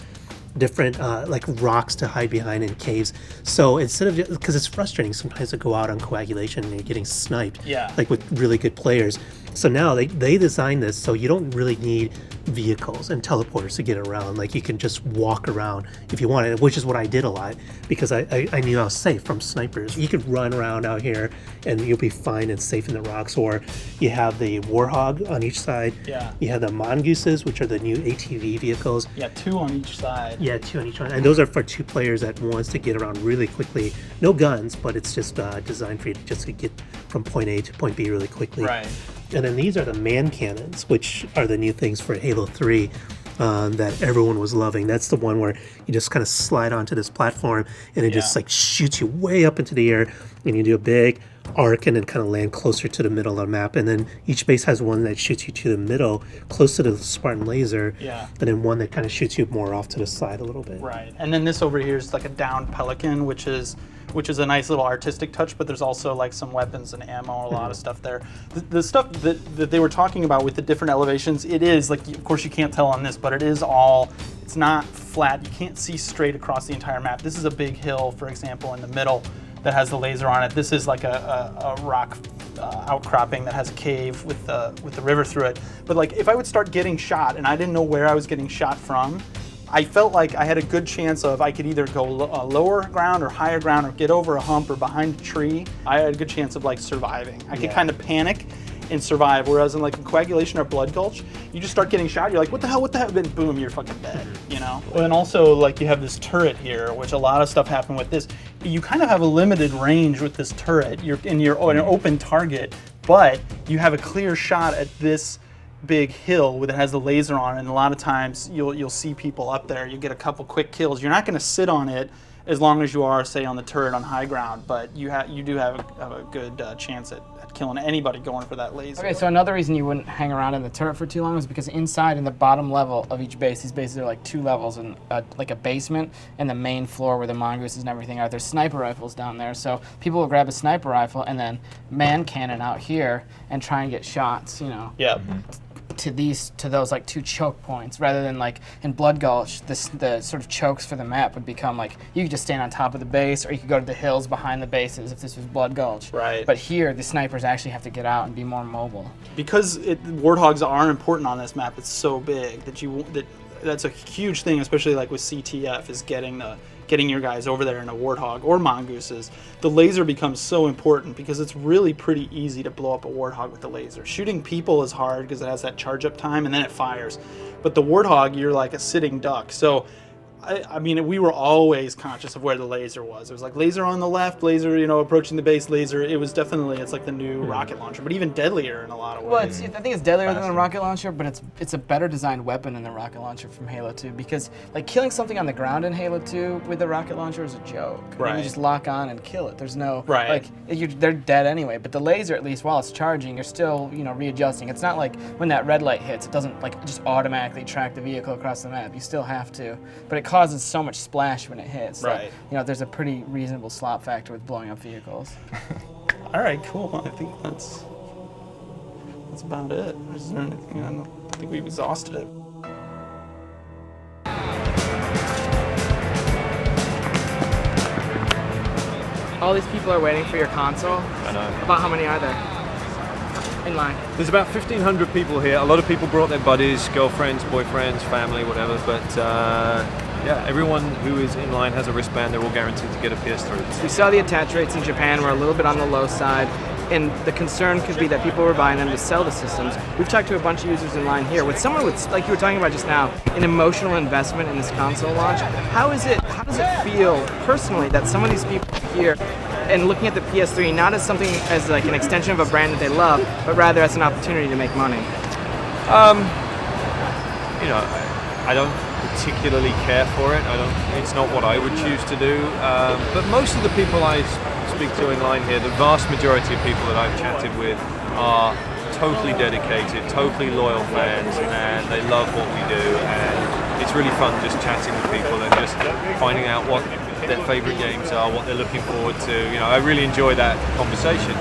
Speaker 22: different like rocks to hide behind in caves. So instead of, because it's frustrating sometimes to go out on Coagulation and you're getting sniped, like with really good players. So now they designed this so you don't really need vehicles and teleporters to get around. Like you can just walk around if you want, which is what I did a lot because I knew I was safe from snipers. You could run around out here and you'll be fine and safe in the rocks. Or you have the Warhog on each side.
Speaker 9: Yeah.
Speaker 22: You have the Mongooses, which are the new ATV vehicles.
Speaker 9: Yeah, 2 on each side.
Speaker 22: Yeah, 2 on each one. And those are for 2 players that wants to get around really quickly. No guns, but it's just designed for you just to get from point A to point B really quickly.
Speaker 9: Right.
Speaker 22: And then these are the man cannons, which are the new things for Halo 3 that everyone was loving. That's the one where you just kind of slide onto this platform and it just like shoots you way up into the air, and you do a big arc and then kind of land closer to the middle of the map. And then each base has one that shoots you to the middle, close to the Spartan laser, and then one that kind of shoots you more off to the side a little bit.
Speaker 9: Right. And then this over here is like a downed Pelican, which is a nice little artistic touch, but there's also like some weapons and ammo, a lot of stuff there. The stuff that they were talking about with the different elevations, it is, like, of course you can't tell on this, but it is all, it's not flat. You can't see straight across the entire map. This is a big hill, for example, in the middle that has the laser on it. This is like a rock outcropping that has a cave with the river through it. But like if I would start getting shot and I didn't know where I was getting shot from, I felt like I had a good chance of I could either go lower ground or higher ground or get over a hump or behind a tree. I had a good chance of like surviving. I could kind of panic and survive, whereas in like a Coagulation or Blood Gulch, you just start getting shot, you're like, what the hell, then boom, you're fucking dead, you know? Well, and also like you have this turret here, which a lot of stuff happened with this. You kind of have a limited range with this turret. You're an open target, but you have a clear shot at this big hill that has the laser on it, and a lot of times you'll see people up there. You get a couple quick kills. You're not going to sit on it as long as you are, say, on the turret on high ground, but you do have a good chance at killing anybody going for that laser.
Speaker 2: Okay, so another reason you wouldn't hang around in the turret for too long is because inside in the bottom level of each base, these bases are like 2 levels and like a basement and the main floor where the mongooses and everything are. There's sniper rifles down there, so people will grab a sniper rifle and then man cannon out here and try and get shots, you know.
Speaker 9: Yeah.
Speaker 2: To those like 2 choke points, rather than like in Blood Gulch, the sort of chokes for the map would become like you could just stand on top of the base, or you could go to the hills behind the bases if this was Blood Gulch.
Speaker 9: Right.
Speaker 2: But here, the snipers actually have to get out and be more mobile.
Speaker 9: Because warthogs are important on this map. It's so big that's a huge thing, especially like with CTF, is getting your guys over there in a warthog or mongooses. The laser becomes so important because it's really pretty easy to blow up a warthog with the laser. Shooting people is hard because it has that charge up time and then it fires. But the warthog, you're like a sitting duck. So I mean, we were always conscious of where the laser was. It was like laser on the left, laser, approaching the base, laser. It was definitely, it's like the new rocket launcher, but even deadlier in a lot of ways.
Speaker 2: Well, I think it's deadlier than the rocket launcher, but it's a better designed weapon than the rocket launcher from Halo 2, because like killing something on the ground in Halo 2 with the rocket launcher is a joke.
Speaker 9: Right.
Speaker 2: You just lock on and kill it. There's no
Speaker 9: right.
Speaker 2: They're dead anyway. But the laser, at least while it's charging, you're still readjusting. It's not like when that red light hits, it doesn't like just automatically track the vehicle across the map. You still have to, but it causes so much splash when it hits.
Speaker 9: Right.
Speaker 2: There's a pretty reasonable slop factor with blowing up vehicles.
Speaker 9: All right, cool. I think that's about it. Is there anything? I don't think we've exhausted it.
Speaker 2: All these people are waiting for your console.
Speaker 6: I know.
Speaker 2: About how many are there in line?
Speaker 6: There's about 1,500 people here. A lot of people brought their buddies, girlfriends, boyfriends, family, whatever. But yeah, everyone who is in line has a wristband. They're all guaranteed to get a PS3.
Speaker 2: We saw the attach rates in Japan were a little bit on the low side, and the concern could be that people were buying them to sell the systems. We've talked to a bunch of users in line here. With someone with, like you were talking about just now, an emotional investment in this console launch, how does it feel personally that some of these people here and looking at the PS3 not as something as like an extension of a brand that they love, but rather as an opportunity to make money?
Speaker 6: I don't particularly care for it. It's not what I would choose to do. But most of the people I speak to in line here, the vast majority of people that I've chatted with are totally dedicated, totally loyal fans, and they love what we do. And it's really fun just chatting with people and just finding out what their favourite games are, what they're looking forward to. I really enjoy that conversation.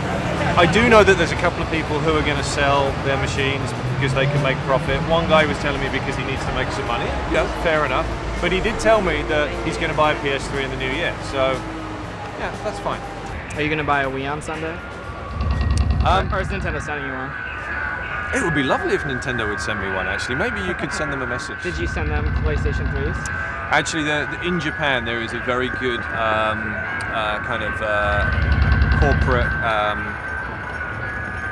Speaker 6: I do know that there's a couple of people who are going to sell their machines because they can make profit. One guy was telling me because he needs to make some money. Yeah, fair enough. But he did tell me that he's going to buy a PS3 in the new year. So, yeah, that's fine.
Speaker 2: Are you going to buy a Wii on Sunday? Or is Nintendo sending you one?
Speaker 6: It would be lovely if Nintendo would send me one, actually. Maybe you could send them a message.
Speaker 2: Did you send them PlayStation 3s?
Speaker 6: Actually, in Japan, there is a very good kind of corporate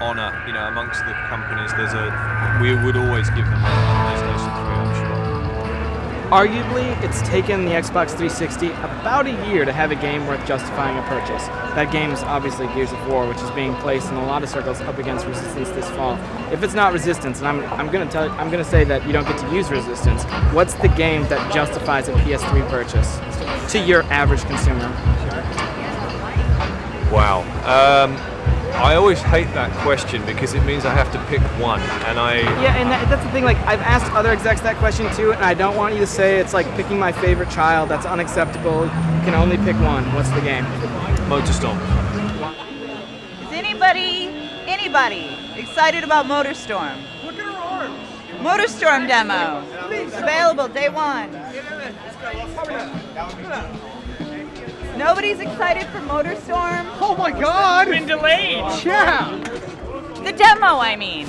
Speaker 6: honor, amongst the companies. We would always give them a PlayStation 3, I'm sure.
Speaker 2: Arguably, it's taken the Xbox 360 about a year to have a game worth justifying a purchase. That game is obviously Gears of War, which is being placed in a lot of circles up against Resistance this fall. If it's not Resistance, and I'm going to say that you don't get to use Resistance, what's the game that justifies a PS3 purchase to your average consumer?
Speaker 6: Wow. I always hate that question because it means I have to pick one, and
Speaker 2: Yeah, and that's the thing. Like, I've asked other execs that question too, and I don't want you to say it's like picking my favorite child. That's unacceptable. You can only pick one. What's the game?
Speaker 6: Motorstorm.
Speaker 7: Is anybody excited about Motorstorm? Look at her arms. Motorstorm demo. Available day 1. Nobody's excited for Motorstorm?
Speaker 2: Oh my God! It's been delayed. Yeah.
Speaker 7: The demo, I mean.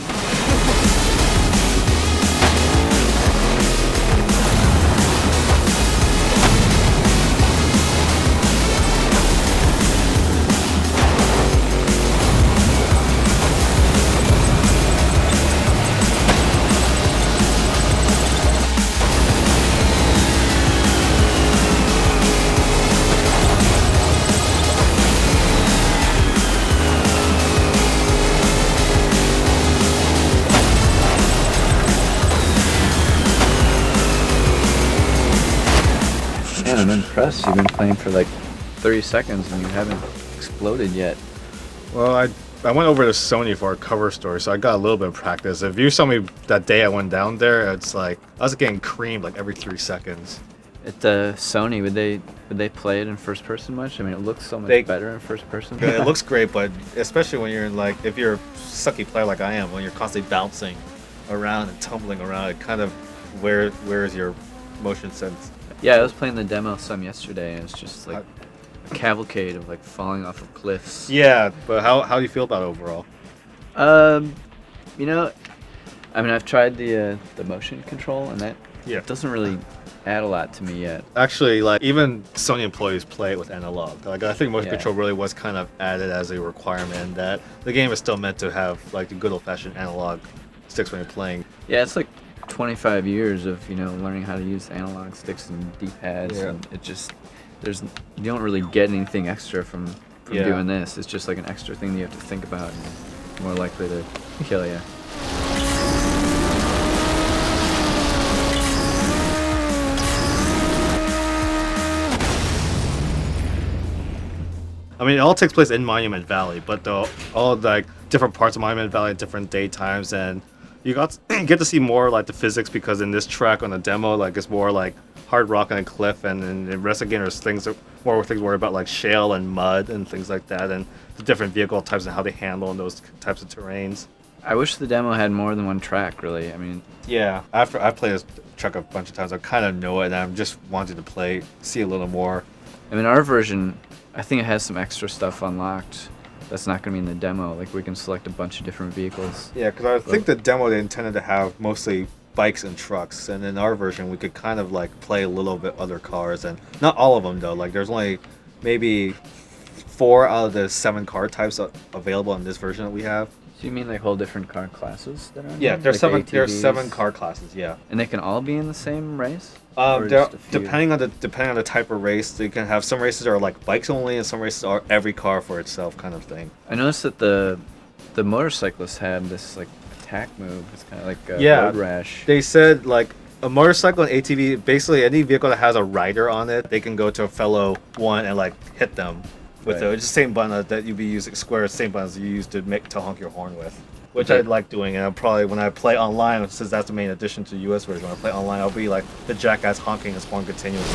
Speaker 8: impressed. You've been playing for like 30 seconds and you haven't exploded yet.
Speaker 11: Well, I went over to Sony for a cover story, so I got a little bit of practice. If you saw me that day I went down there, it's like I was getting creamed like every 3 seconds.
Speaker 8: At Sony, would they play it in first person much? I mean, it looks so much better in first person.
Speaker 11: It looks great, but especially when you're in like, if you're a sucky player like I am, when you're constantly bouncing around and tumbling around, it kind of wears your motion sense.
Speaker 8: Yeah, I was playing the demo some yesterday, and it's just like a cavalcade of like falling off of cliffs.
Speaker 11: Yeah, but how do you feel about it overall?
Speaker 8: You know, I mean, I've tried the motion control, and that doesn't really add a lot to me yet.
Speaker 11: Actually, like even Sony employees play it with analog. Like I think motion control really was kind of added as a requirement that the game is still meant to have like the good old-fashioned analog sticks when you're playing.
Speaker 8: Yeah, it's like 25 years of learning how to use analog sticks and D-pads, and it just you don't really get anything extra from doing this. It's just like an extra thing that you have to think about, and more likely to kill you.
Speaker 11: I mean, it all takes place in Monument Valley, but all like different parts of Monument Valley at different daytimes, and you get to see more like the physics, because in this track on the demo, like it's more like hard rock and a cliff, and in the rest of the game there's more things worry about like shale and mud and things like that, and the different vehicle types and how they handle in those types of terrains.
Speaker 8: I wish the demo had more than one track, really. I mean,
Speaker 11: yeah. After I've played this track a bunch of times, I kind of know it, and I'm just wanting to see a little more.
Speaker 8: I mean, our version, I think it has some extra stuff unlocked that's not going to be in the demo. Like, we can select a bunch of different vehicles.
Speaker 11: Yeah, because I think the demo they intended to have mostly bikes and trucks, and in our version we could kind of like play a little bit other cars, and not all of them though. Like there's only maybe 4 out of the 7 car types available in this version that we have.
Speaker 8: So you mean like whole different car classes that are in
Speaker 11: Yeah,
Speaker 8: there?
Speaker 11: there's
Speaker 8: Like
Speaker 11: there's
Speaker 8: ATVs?
Speaker 11: 7 car classes. Yeah.
Speaker 8: And they can all be in the same race? Or just a few?
Speaker 11: Depending on the type of race, they can have some races are like bikes only, and some races are every car for itself kind of thing.
Speaker 8: I noticed that the motorcyclists had this like attack move. It's kind of like a road rash.
Speaker 11: They said like a motorcycle and ATV, basically any vehicle that has a rider on it, they can go to a fellow one and like hit them with
Speaker 8: Right.
Speaker 11: it's the same button that you'd be using, same buttons you use to honk your horn with. Which I like doing, and I'll probably when I play online, since that's the main addition to the US version, when I play online, I'll be like the jackass honking his horn continuously.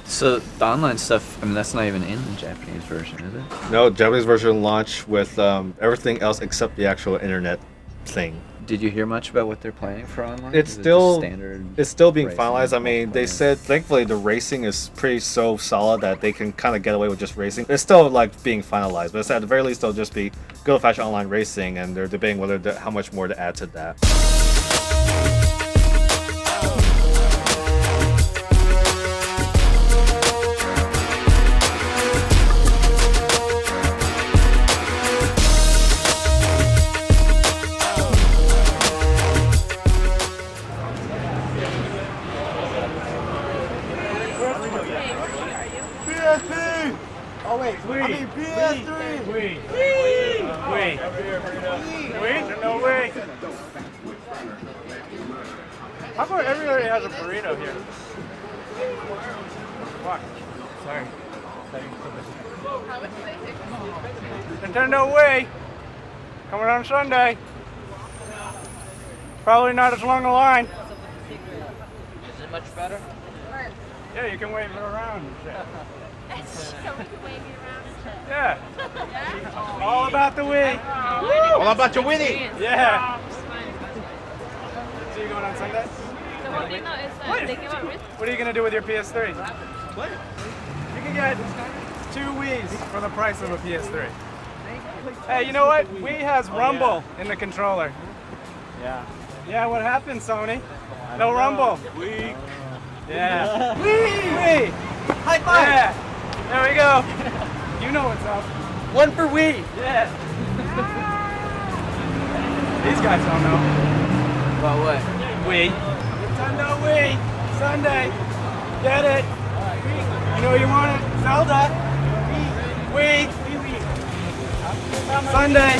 Speaker 8: So the online stuff, I mean, that's not even in the Japanese version, is it?
Speaker 11: No, Japanese version launched with everything else except the actual internet thing.
Speaker 8: Did you hear much about what they're planning for online?
Speaker 11: It's
Speaker 8: Is it just
Speaker 11: still
Speaker 8: standard.
Speaker 11: it's still being
Speaker 8: racing
Speaker 11: finalized. I
Speaker 8: and
Speaker 11: mean, they said thankfully the racing is pretty so solid that they can kind of get away with just racing. It's still like being finalized, but at the very least, they'll just be good old-fashioned online racing, and they're debating how much more to add to that.
Speaker 15: PSP! Oh wait, I mean PS3! Wait. No way. How come everybody has a burrito here? Fuck. Sorry. Nintendo Way. Coming on Sunday. Probably not as long a line.
Speaker 2: Is it much better?
Speaker 15: Yeah, you can wave it around and shit. Yeah. All about the Wii.
Speaker 2: All about your Winnie.
Speaker 15: Yeah. So you going on Sunday?
Speaker 2: What?
Speaker 15: What are you going to do with your PS3? Play. You can get 2 Wiis for the price of a PS3. Hey, you know what? Wii has Rumble in the controller. Yeah. Yeah, what happened, Sony? No Rumble. Wii. Yeah. Wii! Wii! High five! Yeah. There we go. You know what's up. One for Wii.
Speaker 2: Yeah.
Speaker 15: These guys don't know.
Speaker 2: About what?
Speaker 15: Wii. Nintendo Wii. Sunday. Get it. You know you want it. Zelda. Wii. Sunday.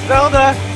Speaker 15: Zelda.